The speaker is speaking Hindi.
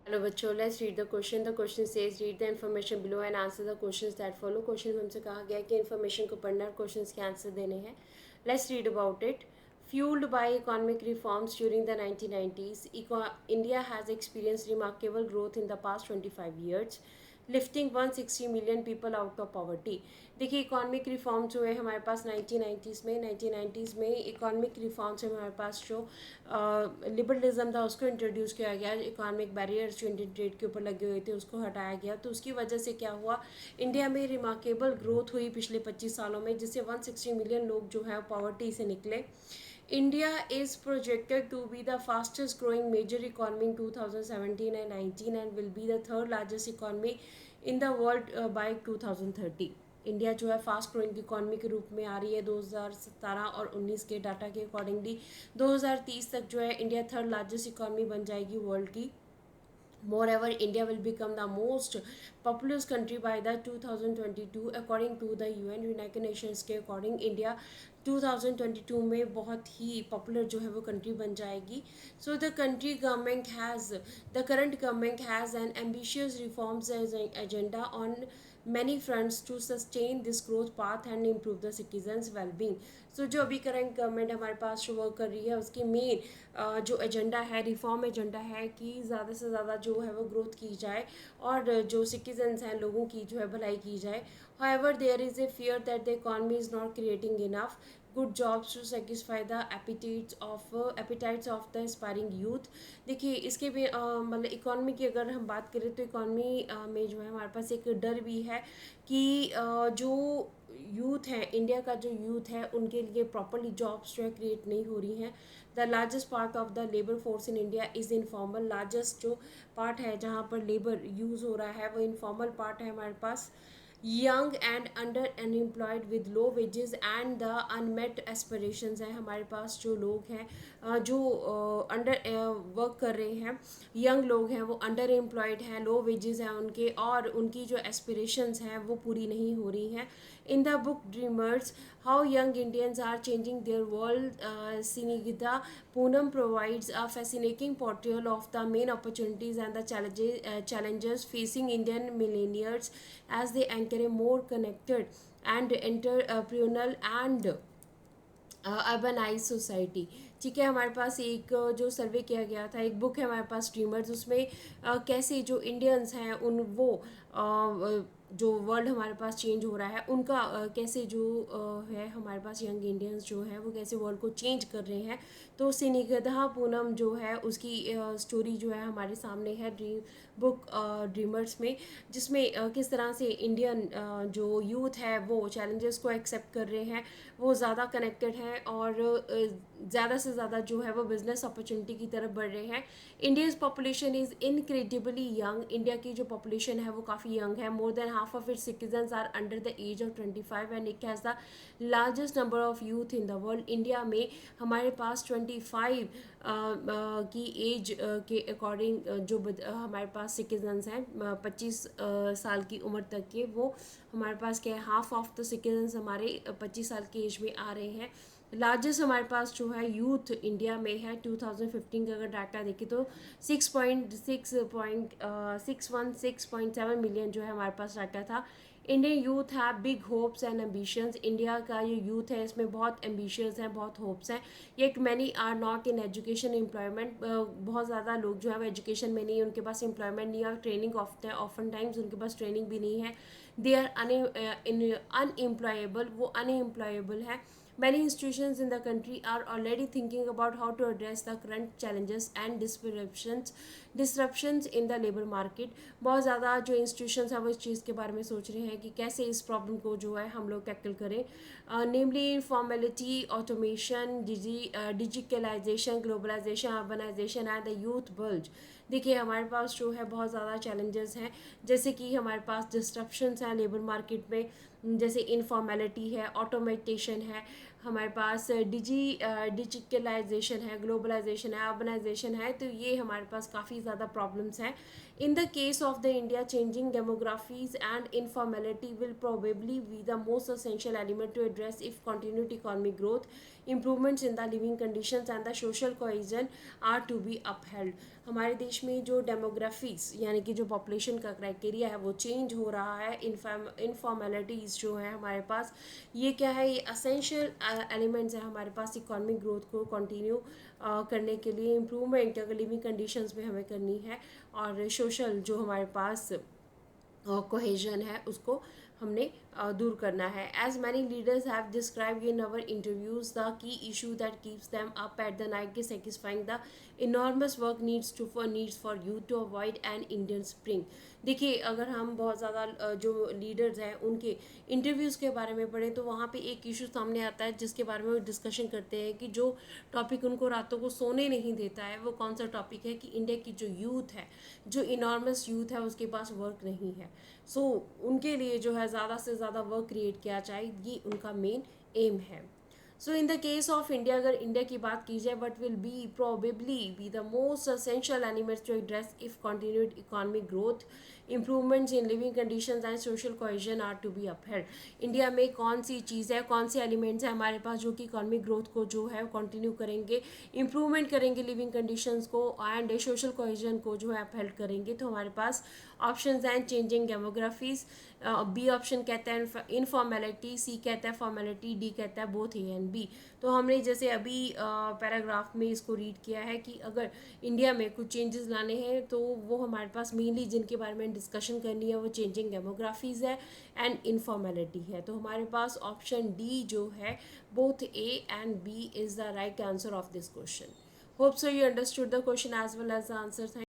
हेलो बच्चों, let's read the question. The question says read the information below and answer the questions that follow. Question में हमसे कहा गया कि इन्फॉर्मेशन को पढ़ना और क्वेश्चंस के आंसर देने हैं. Let's read about it. Fueled by economic reforms during the 1990s, India has experienced remarkable growth in the past 25 years, lifting 160 million people out of poverty. देखिए, इकॉनमिक रिफॉर्म्स जो है हमारे पास 1990s में इकॉनमिक रिफॉर्म्स में हमारे पास जो लिबरलिज्म था उसको इंट्रोड्यूस किया गया. इकॉनमिक बैरियर्स जो इंडियन ट्रेड के ऊपर लगे हुए थे उसको हटाया गया. तो उसकी वजह से क्या हुआ, इंडिया में रिमार्केबल ग्रोथ हुई पिछले 25 सालों में, जिससे 160 मिलियन लोग जो है पॉवर्टी से निकले. India is projected to be the fastest growing major economy in 2017 and 19 and will be the third largest economy in the world by 2030. India जो है फास्ट ग्रोइंग इकॉनमी के रूप में आ रही है 2017 और 19 के डाटा के अकॉर्डिंगली. 2030 तक जो है इंडिया थर्ड लार्जेस्ट इकॉनमी बन जाएगी वर्ल्ड की. Moreover, India will become the most populous country by the 2022 according to the UN. United Nations के अकॉर्डिंग इंडिया 2022 में बहुत ही पॉपुलर जो है वो कंट्री बन जाएगी. So the current government has an ambitious reforms agenda on many fronts to sustain this growth path and improve the citizens well-being. So जो अभी करंट गवर्नमेंट हमारे पास जो वर्क कर रही है उसकी मेन जो एजेंडा है, रिफॉर्म एजेंडा है कि ज़्यादा से ज़्यादा जो है वो ग्रोथ की जाए और जो सिटीजन्स हैं लोगों की जो है भलाई की जाए. However, there is a fear that the economy is not creating enough good jobs to satisfy the appetites of the aspiring youth. देखिए, इसके भी मतलब इकॉनमी की अगर हम बात करें तो इकॉनमी में जो है हमारे पास एक डर भी है कि जो यूथ है, इंडिया का जो यूथ है उनके लिए प्रॉपरली जॉब्स जो है क्रिएट नहीं हो रही हैं. The largest part of the labour force in India is informal. Largest जो पार्ट है जहाँ पर लेबर यूज़ हो रहा है वो इनफॉर्मल पार्ट है हमारे पास. Young and under unemployed with low wages and the unmet aspirations हैं हमारे पास. जो लोग हैं जो अंडर वर्क कर रहे हैं, यंग लोग हैं वो अंडर एम्प्लॉयड हैं, लो वेजेस हैं उनके, और उनकी जो एस्पिरेशंस हैं वो पूरी नहीं हो रही हैं. In the book Dreamers how young Indians are changing their world, Sinigita Poonam provides a fascinating portrayal of the main opportunities and the challenges facing Indian millennials as they enter a more connected and entrepreneurial and urbanise society. ठीक है, हमारे पास एक जो सर्वे किया गया था, एक बुक है हमारे पास ड्रीमर्स, उसमें कैसे जो इंडियंस हैं उन वो जो वर्ल्ड हमारे पास चेंज हो रहा है उनका कैसे जो है हमारे पास यंग इंडियंस जो है वो कैसे वर्ल्ड को चेंज कर रहे हैं. तो सिनिगधा पूनम जो है उसकी स्टोरी जो है हमारे सामने है बुक ड्रीमर्स में, जिसमें किस तरह से इंडियन जो यूथ है वो चैलेंजेस को एक्सेप्ट कर रहे हैं, वो ज़्यादा कनेक्टेड हैं और ज़्यादा से ज़्यादा जो है वो बिज़नेस अपॉर्चुनिटी की तरफ बढ़ रहे हैं. India's population is incredibly young. India की जो पॉपुलेशन है वो काफ़ी यंग है. More than half of its citizens are under the age of 25 and it has the largest number of youth in the world. India में हमारे पास 25 की एज के अकॉर्डिंग जो हमारे पास सिटीजन्स हैं 25 साल की उम्र तक के, वो हमारे पास क्या है, हाफ ऑफ द सिटीजन्स हमारे 25 साल की एज में आ रहे हैं. लार्जेस्ट हमारे पास जो है यूथ इंडिया में है 2015 का अगर डाटा देखें तो 616.7 मिलियन जो है हमारे पास डाटा था. इंडियन यूथ है big hopes and ambitions. India का ये यूथ है इसमें बहुत एम्बिशियस हैं, बहुत होप्स हैं. Yet many are not in education employment. बहुत ज़्यादा लोग जो है वो एजुकेशन में नहीं, उनके पास एम्प्लॉयमेंट नहीं है और ट्रेनिंग ऑफन टाइम्स उनके पास ट्रेनिंग भी नहीं है. दे आर अनएम्प्लॉयबल, वो अनएम्प्लॉयबल है. Many institutions in the country are already thinking about how to address the current challenges and disruptions in the labor market. बहुत ज़्यादा जो institutions हैं वो इस चीज़ के बारे में सोच रहे हैं कि कैसे इस प्रॉब्लम को जो है हम लोग टैकल करें. नेमली informality, automation, digitalization, globalization, urbanization and the youth bulge. देखिए, हमारे पास जो है बहुत ज़्यादा चैलेंजेस हैं, जैसे कि हमारे पास डिस्ट्रप्शंस हैं लेबर मार्केट में, जैसे इनफॉर्मेलिटी है, ऑटोमेटेशन है, हमारे पास डिजिटलाइजेशन है, ग्लोबलाइजेशन है, अर्बनाइजेशन है, तो ये हमारे पास काफ़ी ज़्यादा प्रॉब्लम्स हैं. In the case of the India, changing demographies and informality will probably be the most essential element to address if continued economic growth, improvements in the living conditions and the social cohesion are to be upheld. हमारे देश में जो डेमोग्राफीज यानी कि जो पॉपुलेशन का क्राइटेरिया है वो चेंज हो रहा है. इनफॉर्मेलिटीज़ जो है हमारे पास, ये क्या है, ये असेंशियल एलिमेंट्स है हमारे पास इकोनॉमिक ग्रोथ को कंटिन्यू करने के लिए. इम्प्रूवमेंट अगर लिविंग कंडीशंस में हमें करनी है, और सोशल जो हमारे पास कोहेजन है उसको हमने दूर करना है. As many leaders have describe in our interviews the key issue that keeps them up at the night के satisfying the enormous work needs for you to avoid an Indian spring. देखिए, अगर हम बहुत ज़्यादा जो लीडर्स हैं उनके इंटरव्यूज़ के बारे में पढ़ें तो वहाँ पे एक इशू सामने आता है जिसके बारे में वो डिस्कशन करते हैं कि जो टॉपिक उनको रातों को सोने नहीं देता है वो कौन सा टॉपिक है, कि इंडिया की जो यूथ है, जो इनॉर्मस यूथ है, उसके पास वर्क नहीं है. सो उनके लिए जो है ज़्यादा से ज़्यादा वर्क क्रिएट किया जाए, ये उनका मेन एम है. So in the case of India, अगर इंडिया की बात की जाए, what will be probably be the most essential elements to address if continued economic growth, improvements in living conditions and social cohesion are to be upheld. India में कौन सी चीज़ है, कौन से एलिमेंट्स हैं हमारे पास जो कि इकोनॉमिक ग्रोथ को जो है कंटिन्यू करेंगे, इम्प्रूवमेंट करेंगे लिविंग कंडीशंस को एंड सोशल कोहेजन को जो है अपहेल्ड करेंगे. तो हमारे पास ऑप्शंस हैं चेंजिंग डेमोग्राफीज, बी ऑप्शन कहता है इनफॉर्मेलिटी, सी कहता है फॉर्मेलिटी, डी कहता है बोथ ए एंड बी. तो हमने जैसे अभी पैराग्राफ में इसको रीड किया है कि अगर इंडिया में कुछ चेंजेस लाने हैं तो वो हमारे पास मेनली जिनके बारे में डिस्कशन करनी है वो चेंजिंग डेमोग्राफीज है एंड इनफॉर्मेलिटी है. तो हमारे पास ऑप्शन डी जो है both A and B is the right answer of this question. Hope so you understood the question as well as the answer.